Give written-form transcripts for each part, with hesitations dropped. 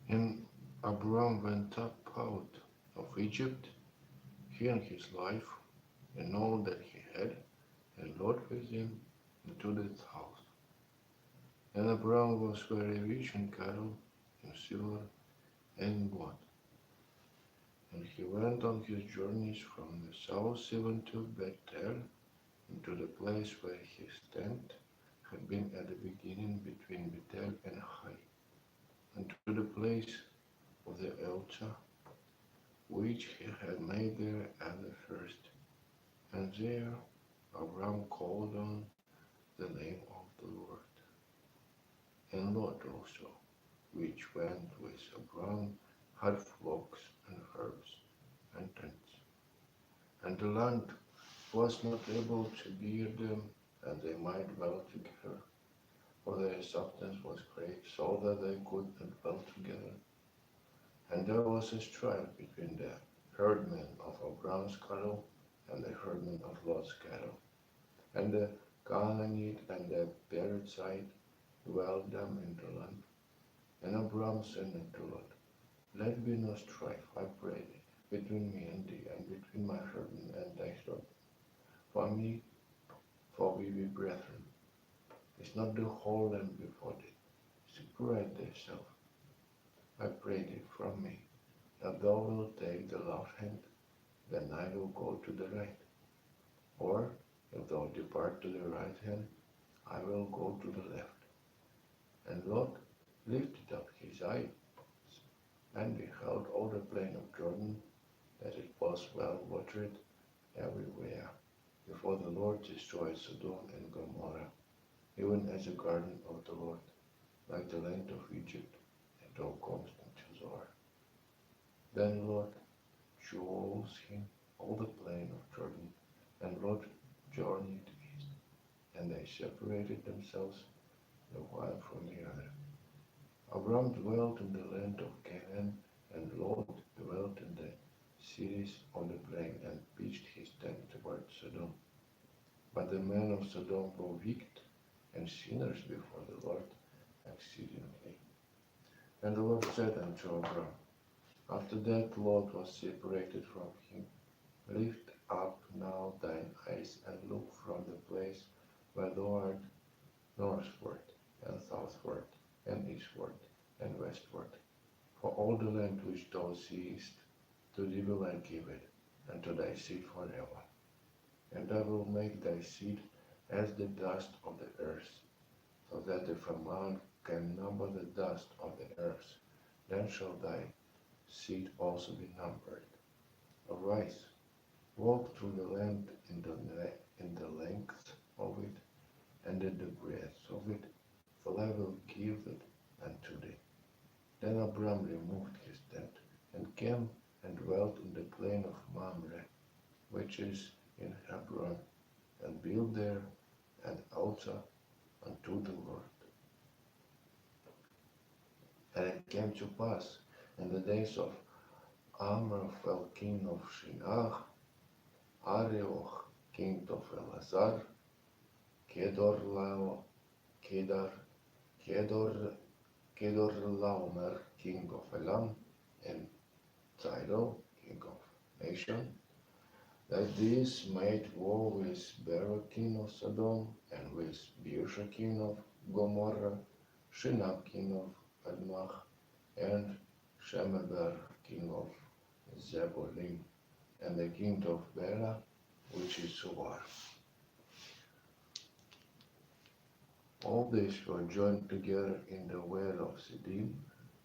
And Abram went up out of Egypt, he and his wife, and all that he had, and Lot with him into that house. And Abram was very rich in cattle, in silver, and in gold. And he went on his journeys from the south even to Bethel, into the place where his tent had been at the beginning between Bethel and Hai, and to the place of the altar which he had made there at the first. And there Abram called on the name of the Lord. And Lot also, which went with Abram, had flocks and herds and tents. And the land was not able to bear them, and they might dwell together, for their substance was great, so that they could not dwell together. And there was a strife between the herdmen of Abram's cattle and the herdmen of Lot's cattle. And the Canaanite and the Perizzite dwelled them in the land. And Abram said unto Lot, Let be no strife, I pray thee, between me and thee, and between my herdmen and thy herdmen. For me, for we be brethren. Is not the whole land before thee? Separate thyself, I pray thee, from me. If thou wilt take the left hand, then I will go to the right. Or, if thou depart to the right hand, I will go to the left. And Lot lifted up his eyes, and beheld all the plain of Jordan, that it was well watered everywhere, before the Lord destroyed Sodom and Gomorrah, even as the garden of the Lord, like the land of Egypt, and thou comest unto Zoar. Then Lot chose him all the plain of Jordan, and Lot journeyed east, and they separated themselves the one from the other. Abram dwelt in the land of Canaan, and Lot dwelt in the cities of the plain, and pitched his tent toward Sodom. But the men of Sodom were wicked and sinners before the Lord exceedingly. And the Lord said unto Abram, after that Lot was separated from him, Lift up now thine eyes, and look from the place where thou art northward, and southward, and eastward, and westward. For all the land which thou seest, to thee will I give it, and to thy seed forever. And I will make thy seed as the dust of the earth, so that if a man can number the dust of the earth, then shall thy seed also be numbered. Arise, walk through the land in the length of it, and in the breadth of it, for I will give it unto thee. Then Abram removed his tent, and came and dwelt in the plain of Mamre, which is in Hebron, and built there an altar unto the Lord. And it came to pass in the days of Amraphel king of Shinar, Arioch king of Elazar, Kedorlao, Kedar, Kedor, Kedorlaomer king of Elam, and Tidal king of Nation, that these made war with Bera king of Sodom, and with Birsha king of Gomorrah, Shinab king of Admah, and Shemeber king of Zebolim, and the king of Bela, which is Zoar. All these were joined together in the well of Siddim,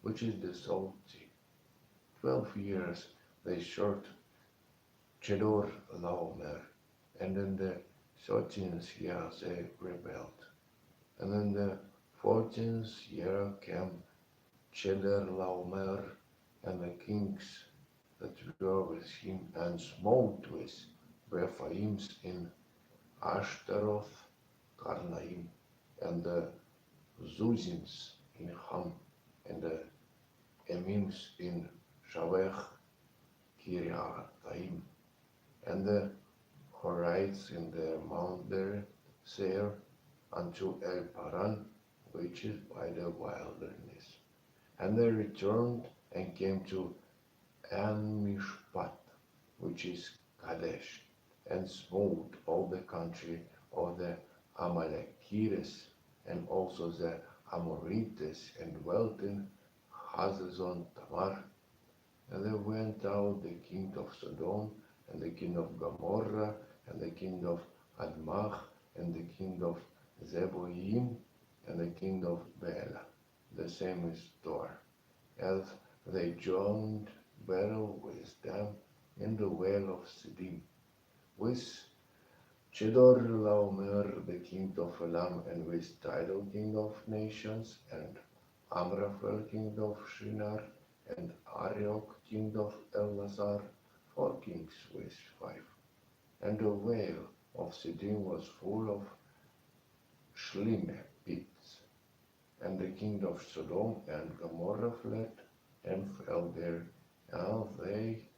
which is the Salt Sea. 12 years they served Chedor Laomer, and in the 13th year they rebelled. And in the 14th year came Chedor Laomer and the kings that were with him, and smote with Rephaims in Ashtaroth, Karnaim, and the Zuzims in Ham, and the Emims in Shavech, Kiriataim, and the Horites in the Mount there, Seir, unto El Paran, which is by the wilderness. And they returned and came to En-Mishpat, which is Kadesh, and smote all the country of the Amalekites, and also the Amorites, and dwelt in Hazazon Tamar. And there went out the king of Sodom, and the king of Gomorrah, and the king of Admah, and the king of Zeboim, and the king of Bela. The same is Dor. As they joined battle with them in the vale of Siddim, with Chedorlaomer, the king of Elam, and with Tidal, king of nations, and Amraphel, king of Shinar, and Arioch, king of Elazar, 4 kings with 5. And the vale of Siddim was full of Shlime pits. And the king of Sodom and Gomorrah fled and fell there, and they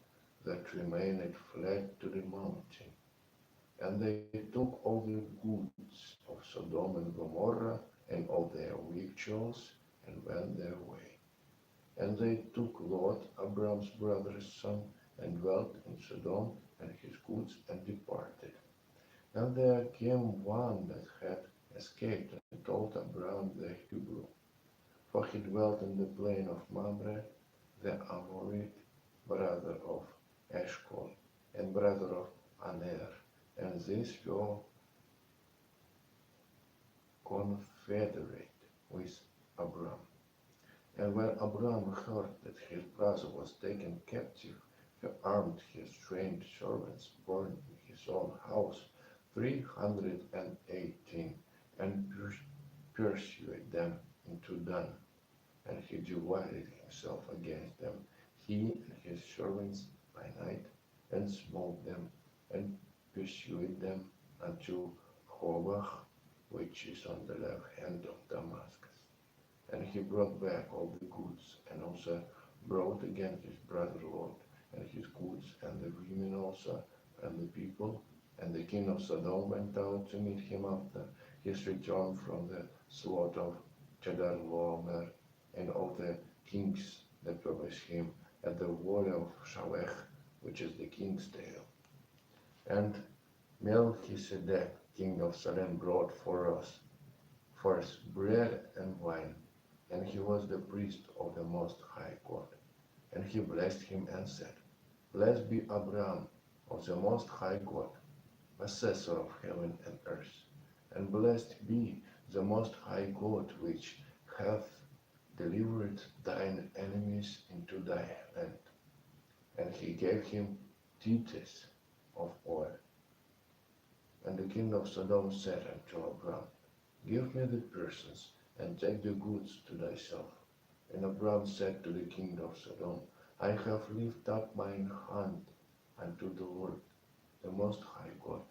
that remained fled to the mountain. And they took all the goods of Sodom and Gomorrah and all their victuals, and went their way. And they took Lot, Abram's brother's son, and dwelt in Sodom and his goods, and departed. And there came one that had escaped, and told Abram the Hebrew, for he dwelt in the plain of Mamre, the Amorite, brother of Eshcol, and brother of Aner, and these were confederate with Abram. And when Abram heard that his brother was taken captive, he armed his trained servants, born in his own house, 318, and pursued them into Dan. And he divided himself against them, he and his servants, by night, and smote them, and pursued them unto Hobah, which is on the left hand of Damascus. And he brought back all the goods, and also brought again his brother Lot, and his goods, and the women also, and the people. And the king of Sodom went out to meet him after his return from the slaughter of Chedorlaomer, and all the kings that were with him at the valley of Shalech, which is the king's dale. And Melchizedek, king of Salem, brought for us first bread and wine, and he was the priest of the Most High God. And he blessed him and said, Blessed be Abraham of the Most High God, possessor of heaven and earth, and blessed be the Most High God, which hath delivered thine enemies into thy hand. And he gave him tithes of oil. And the king of Sodom said unto Abram, Give me the persons, and take the goods to thyself. And Abram said to the king of Sodom, I have lifted up mine hand unto the Lord, the Most High God,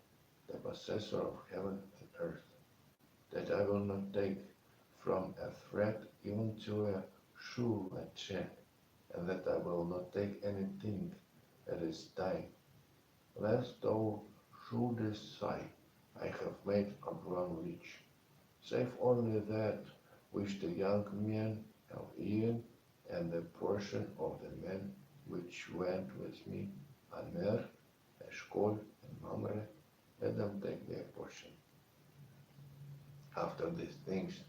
the possessor of heaven and earth, that I will not take from a thread even to a shoe and chain, and that I will not take anything that is thine, lest thou shouldest say, I have made Abram rich, save only that which the young men have eaten, and the portion of the men which went with me, Aner, Eshcol, and Mamre, let them take their portion. After these things,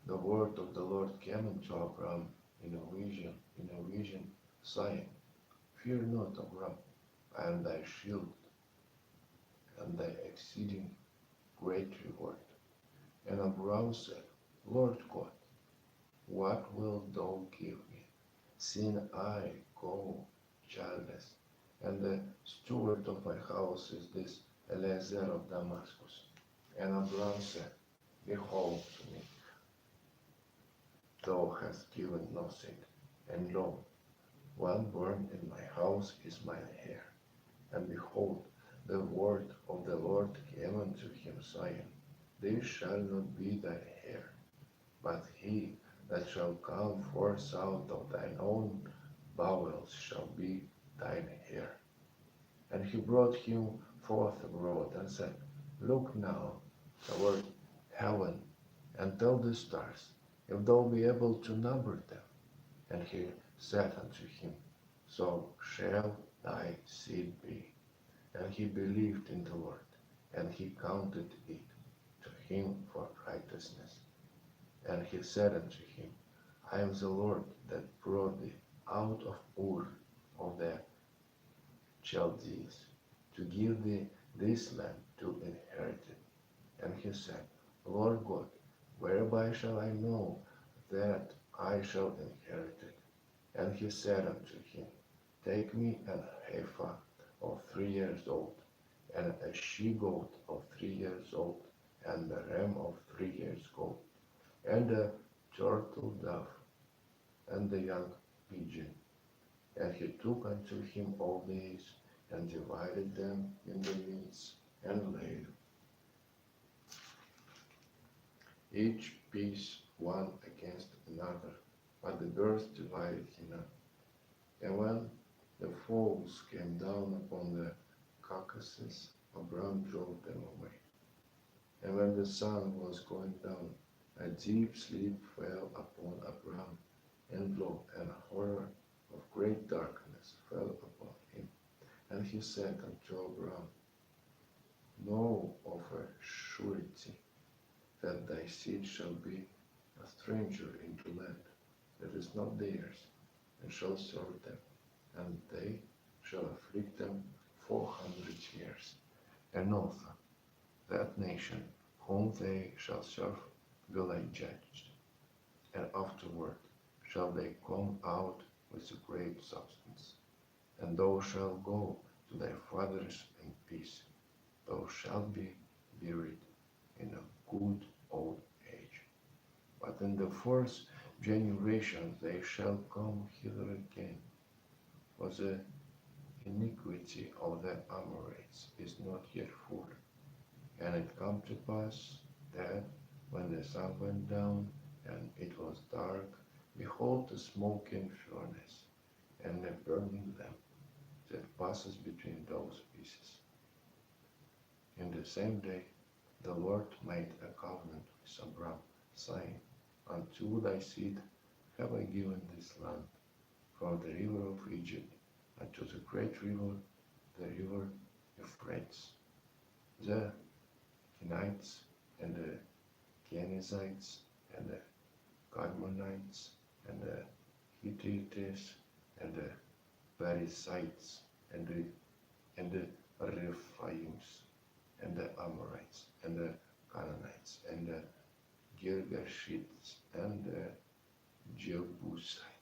the word of the Lord came unto Abram in a vision, saying, Fear not, Abram, I am thy shield, and thy exceeding great reward. And Abram said, Lord God, what wilt thou give me, seeing I go childless, and the steward of my house is this Eliezer of Damascus? And Abram said, Behold to me, thou hast given nothing, and lo, one born in my house is mine heir. And behold, the word of the Lord came unto him, saying, This shall not be thy heir, but he that shall come forth out of thine own bowels shall be thine heir. And he brought him forth abroad, and said, Look now toward heaven, and tell the stars, if thou be able to number them. And he said unto him, So shall thy seed be. And he believed in the Lord, and he counted it to him for righteousness. And he said unto him, I am the Lord that brought thee out of Ur of the Chaldees, to give thee this land to inherit it. And he said, Lord God, whereby shall I know that I shall inherit it? And he said unto him, Take me an heifer of 3 years old, and a she-goat of 3 years old, and a ram of 3 years old, and a turtle dove, and a young pigeon. And he took unto him all these, and divided them in the midst, and laid each piece one against another. But the birds divided he not. And when the fowls came down upon the carcasses, Abram drove them away. And when the sun was going down, a deep sleep fell upon Abram, and lo, an horror of great darkness fell upon him. And he said unto Abram, Know of a surety that thy seed shall be a stranger into land that is not theirs, and shall serve them, and they shall afflict them 400 years. And also that nation whom they shall serve will I judge, and afterward shall they come out with a great substance. And thou shalt go to thy fathers in peace. Thou shalt be buried in a good old age. But in the fourth generation they shall come hither again, for the iniquity of the Amorites is not yet full. And it came to pass that when the sun went down and it was dark, behold, a smoking furnace, and a burning lamp that passes between those pieces. In the same day the Lord made a covenant with Abram, saying, Unto thy seed have I given this land, from the river of Egypt unto the great river, the river Euphrates. The Kenites, and the Kenizzites, and the Kadmonites, and the Hittites, and the Perizzites, and the Rephaims, and the Amorites, and the Canaanites, and the Girgashites, and the Jebusites.